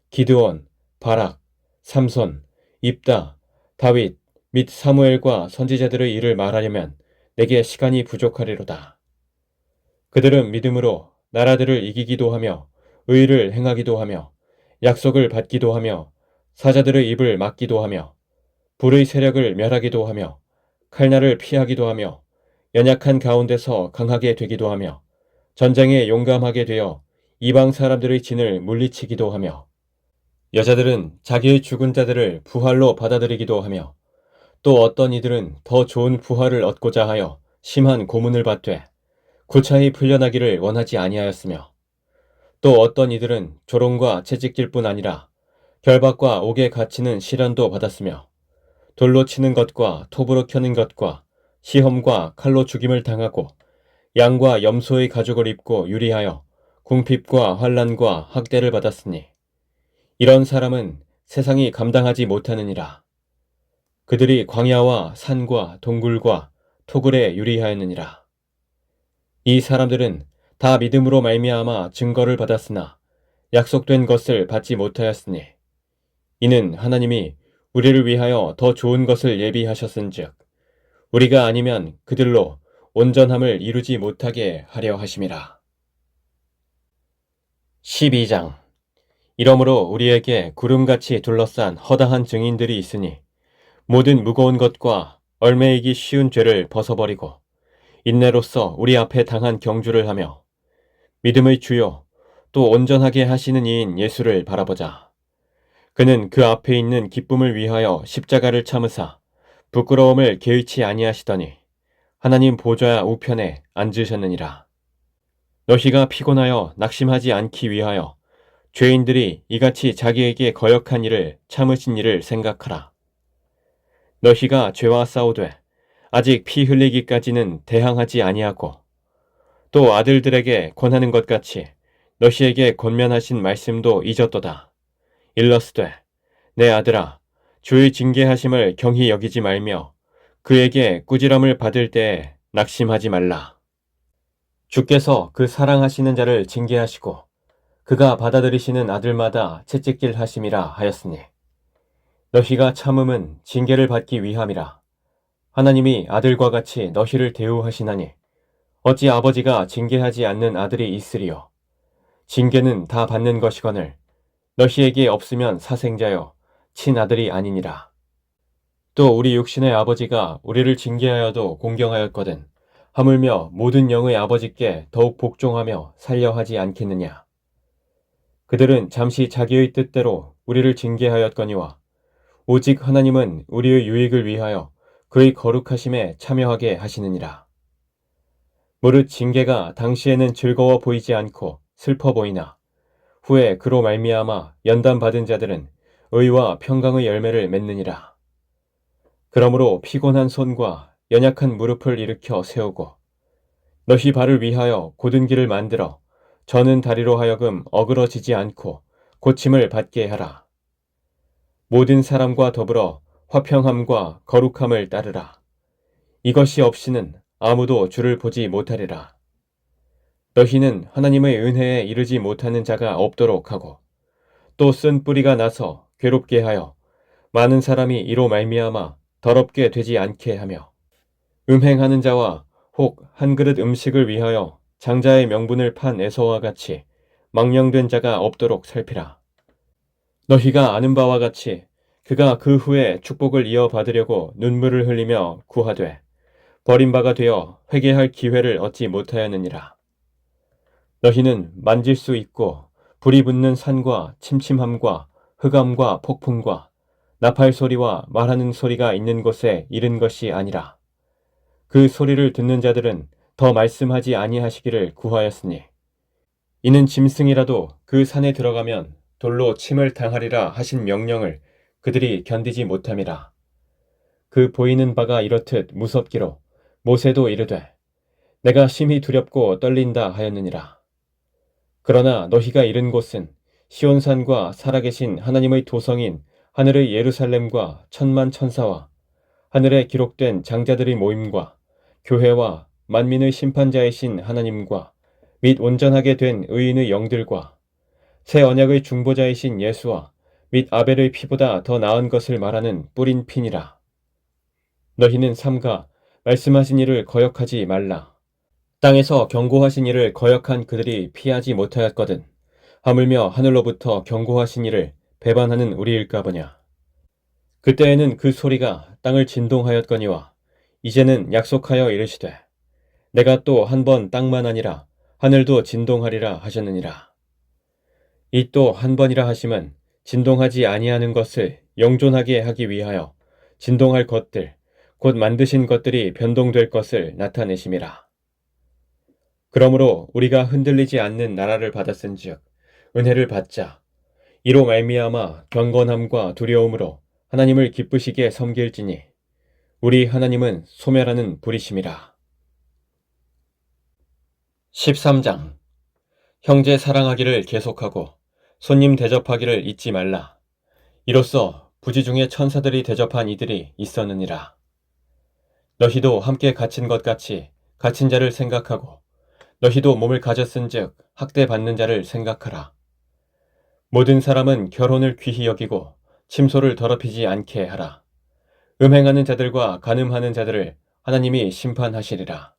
기드온, 바락, 삼손, 입다, 다윗 및 사무엘과 선지자들의 일을 말하려면 내게 시간이 부족하리로다. 그들은 믿음으로 나라들을 이기기도 하며 의를 행하기도 하며 약속을 받기도 하며 사자들의 입을 막기도 하며 불의 세력을 멸하기도 하며 칼날을 피하기도 하며 연약한 가운데서 강하게 되기도 하며 전쟁에 용감하게 되어 이방 사람들의 진을 물리치기도 하며 여자들은 자기의 죽은 자들을 부활로 받아들이기도 하며 또 어떤 이들은 더 좋은 부활을 얻고자 하여 심한 고문을 받되 구차히 풀려나기를 원하지 아니하였으며 또 어떤 이들은 조롱과 채찍질뿐 아니라 결박과 옥에 갇히는 시련도 받았으며 돌로 치는 것과 톱으로 켜는 것과 시험과 칼로 죽임을 당하고 양과 염소의 가죽을 입고 유리하여 궁핍과 환난과 학대를 받았으니 이런 사람은 세상이 감당하지 못하느니라. 그들이 광야와 산과 동굴과 토굴에 유리하였느니라. 이 사람들은 다 믿음으로 말미암아 증거를 받았으나 약속된 것을 받지 못하였으니 이는 하나님이 우리를 위하여 더 좋은 것을 예비하셨은즉 우리가 아니면 그들로 온전함을 이루지 못하게 하려 하심이라. 12장. 이러므로 우리에게 구름같이 둘러싼 허다한 증인들이 있으니 모든 무거운 것과 얼매이기 쉬운 죄를 벗어버리고 인내로써 우리 앞에 당한 경주를 하며 믿음의 주요 또 온전하게 하시는 이인 예수를 바라보자. 그는 그 앞에 있는 기쁨을 위하여 십자가를 참으사 부끄러움을 개의치 아니하시더니 하나님 보좌 우편에 앉으셨느니라. 너희가 피곤하여 낙심하지 않기 위하여 죄인들이 이같이 자기에게 거역한 일을 참으신 일을 생각하라. 너희가 죄와 싸우되 아직 피 흘리기까지는 대항하지 아니하고 또 아들들에게 권하는 것 같이 너희에게 권면하신 말씀도 잊었도다. 일러스되 내 아들아 주의 징계하심을 경히 여기지 말며 그에게 꾸지람을 받을 때에 낙심하지 말라. 주께서 그 사랑하시는 자를 징계하시고 그가 받아들이시는 아들마다 채찍질 하심이라 하였으니 너희가 참음은 징계를 받기 위함이라. 하나님이 아들과 같이 너희를 대우하시나니 어찌 아버지가 징계하지 않는 아들이 있으리요. 징계는 다 받는 것이거늘 너희에게 없으면 사생자여 친아들이 아니니라. 또 우리 육신의 아버지가 우리를 징계하여도 공경하였거든 하물며 모든 영의 아버지께 더욱 복종하며 살려하지 않겠느냐. 그들은 잠시 자기의 뜻대로 우리를 징계하였거니와 오직 하나님은 우리의 유익을 위하여 그의 거룩하심에 참여하게 하시느니라. 무릇 징계가 당시에는 즐거워 보이지 않고 슬퍼 보이나 후에 그로 말미암아 연단받은 자들은 의와 평강의 열매를 맺느니라. 그러므로 피곤한 손과 연약한 무릎을 일으켜 세우고 너희 발을 위하여 곧은 길을 만들어 저는 다리로 하여금 어그러지지 않고 고침을 받게 하라. 모든 사람과 더불어 화평함과 거룩함을 따르라. 이것이 없이는 아무도 주를 보지 못하리라. 너희는 하나님의 은혜에 이르지 못하는 자가 없도록 하고 또 쓴 뿌리가 나서 괴롭게 하여 많은 사람이 이로 말미암아 더럽게 되지 않게 하며 음행하는 자와 혹 한 그릇 음식을 위하여 장자의 명분을 판 에서와 같이 망령된 자가 없도록 살피라. 너희가 아는 바와 같이 그가 그 후에 축복을 이어받으려고 눈물을 흘리며 구하되 버림바가 되어 회개할 기회를 얻지 못하였느니라. 너희는 만질 수 있고 불이 붙는 산과 침침함과 흑암과 폭풍과 나팔 소리와 말하는 소리가 있는 곳에 이른 것이 아니라 그 소리를 듣는 자들은 더 말씀하지 아니하시기를 구하였으니 이는 짐승이라도 그 산에 들어가면 돌로 침을 당하리라 하신 명령을 그들이 견디지 못함이라. 그 보이는 바가 이렇듯 무섭기로 모세도 이르되 내가 심히 두렵고 떨린다 하였느니라. 그러나 너희가 이른 곳은 시온산과 살아계신 하나님의 도성인 하늘의 예루살렘과 천만 천사와 하늘에 기록된 장자들의 모임과 교회와 만민의 심판자이신 하나님과 및 온전하게 된 의인의 영들과 새 언약의 중보자이신 예수와 및 아벨의 피보다 더 나은 것을 말하는 뿌린 피니라. 너희는 삼가 말씀하신 이를 거역하지 말라. 땅에서 경고하신 이를 거역한 그들이 피하지 못하였거든 하물며 하늘로부터 경고하신 이를 배반하는 우리일까 보냐. 그때에는 그 소리가 땅을 진동하였거니와 이제는 약속하여 이르시되 내가 또 한 번 땅만 아니라 하늘도 진동하리라 하셨느니라. 이 또 한 번이라 하심은 진동하지 아니하는 것을 영존하게 하기 위하여 진동할 것들 곧 만드신 것들이 변동될 것을 나타내심이라. 그러므로 우리가 흔들리지 않는 나라를 받았은즉 은혜를 받자. 이로 말미암아 경건함과 두려움으로 하나님을 기쁘시게 섬길지니 우리 하나님은 소멸하는 불이심이라. 13장 형제 사랑하기를 계속하고 손님 대접하기를 잊지 말라. 이로써 부지 중에 천사들이 대접한 이들이 있었느니라. 너희도 함께 갇힌 것 같이 갇힌 자를 생각하고 너희도 몸을 가졌은즉 학대받는 자를 생각하라. 모든 사람은 결혼을 귀히 여기고 침소를 더럽히지 않게 하라. 음행하는 자들과 간음하는 자들을 하나님이 심판하시리라.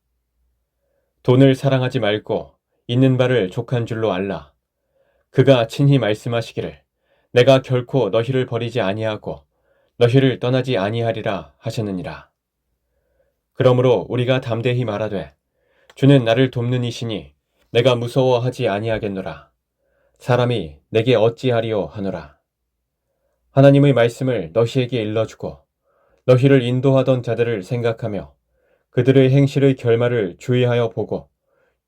돈을 사랑하지 말고 있는 바를 족한 줄로 알라. 그가 친히 말씀하시기를 내가 결코 너희를 버리지 아니하고 너희를 떠나지 아니하리라 하셨느니라. 그러므로 우리가 담대히 말하되 주는 나를 돕는 이시니 내가 무서워하지 아니하겠노라. 사람이 내게 어찌하리요 하노라. 하나님의 말씀을 너희에게 일러주고 너희를 인도하던 자들을 생각하며 그들의 행실의 결말을 주의하여 보고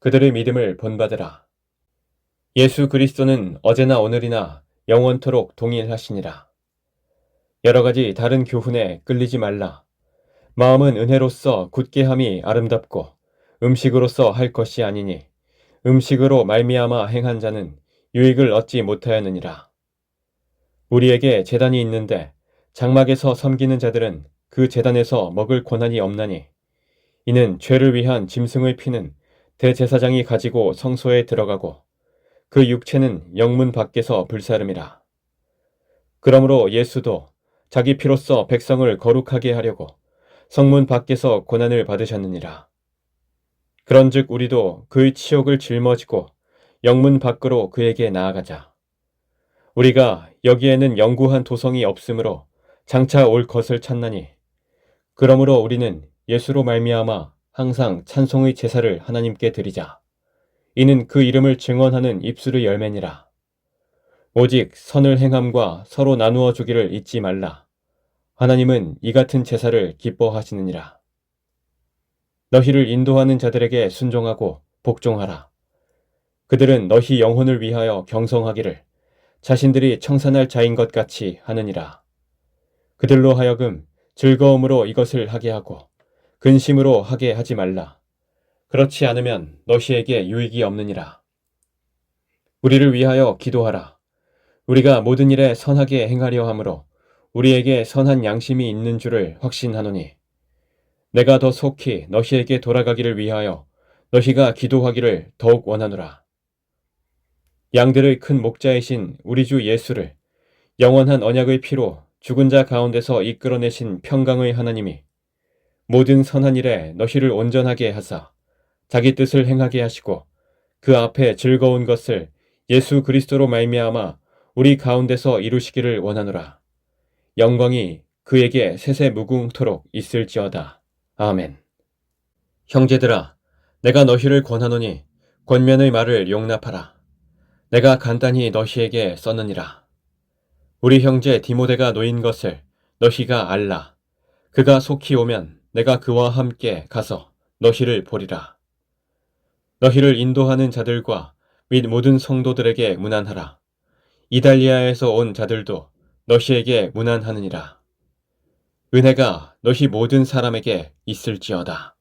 그들의 믿음을 본받으라. 예수 그리스도는 어제나 오늘이나 영원토록 동일하시니라. 여러 가지 다른 교훈에 끌리지 말라. 마음은 은혜로서 굳게 함이 아름답고 음식으로서 할 것이 아니니 음식으로 말미암아 행한 자는 유익을 얻지 못하였느니라. 우리에게 제단이 있는데 장막에서 섬기는 자들은 그 제단에서 먹을 권한이 없나니 이는 죄를 위한 짐승의 피는 대제사장이 가지고 성소에 들어가고 그 육체는 영문 밖에서 불사름이라. 그러므로 예수도 자기 피로써 백성을 거룩하게 하려고 성문 밖에서 고난을 받으셨느니라. 그런즉 우리도 그의 치욕을 짊어지고 영문 밖으로 그에게 나아가자. 우리가 여기에는 영구한 도성이 없으므로 장차 올 것을 찾나니, 그러므로 우리는 예수로 말미암아 항상 찬송의 제사를 하나님께 드리자. 이는 그 이름을 증언하는 입술의 열매니라. 오직 선을 행함과 서로 나누어 주기를 잊지 말라. 하나님은 이 같은 제사를 기뻐하시느니라. 너희를 인도하는 자들에게 순종하고 복종하라. 그들은 너희 영혼을 위하여 경성하기를 자신들이 청산할 자인 것 같이 하느니라. 그들로 하여금 즐거움으로 이것을 하게 하고 근심으로 하게 하지 말라. 그렇지 않으면 너희에게 유익이 없느니라. 우리를 위하여 기도하라. 우리가 모든 일에 선하게 행하려 함으로 우리에게 선한 양심이 있는 줄을 확신하노니, 내가 더 속히 너희에게 돌아가기를 위하여 너희가 기도하기를 더욱 원하노라. 양들의 큰 목자이신 우리 주 예수를 영원한 언약의 피로 죽은 자 가운데서 이끌어내신 평강의 하나님이 모든 선한 일에 너희를 온전하게 하사 자기 뜻을 행하게 하시고 그 앞에 즐거운 것을 예수 그리스도로 말미암아 우리 가운데서 이루시기를 원하노라. 영광이 그에게 세세무궁토록 있을지어다. 아멘. 형제들아, 내가 너희를 권하노니 권면의 말을 용납하라. 내가 간단히 너희에게 썼느니라. 우리 형제 디모데가 놓인 것을 너희가 알라. 그가 속히 오면 내가 그와 함께 가서 너희를 보리라. 너희를 인도하는 자들과 및 모든 성도들에게 문안하라. 이달리아에서 온 자들도 너희에게 문안하느니라. 은혜가 너희 모든 사람에게 있을지어다.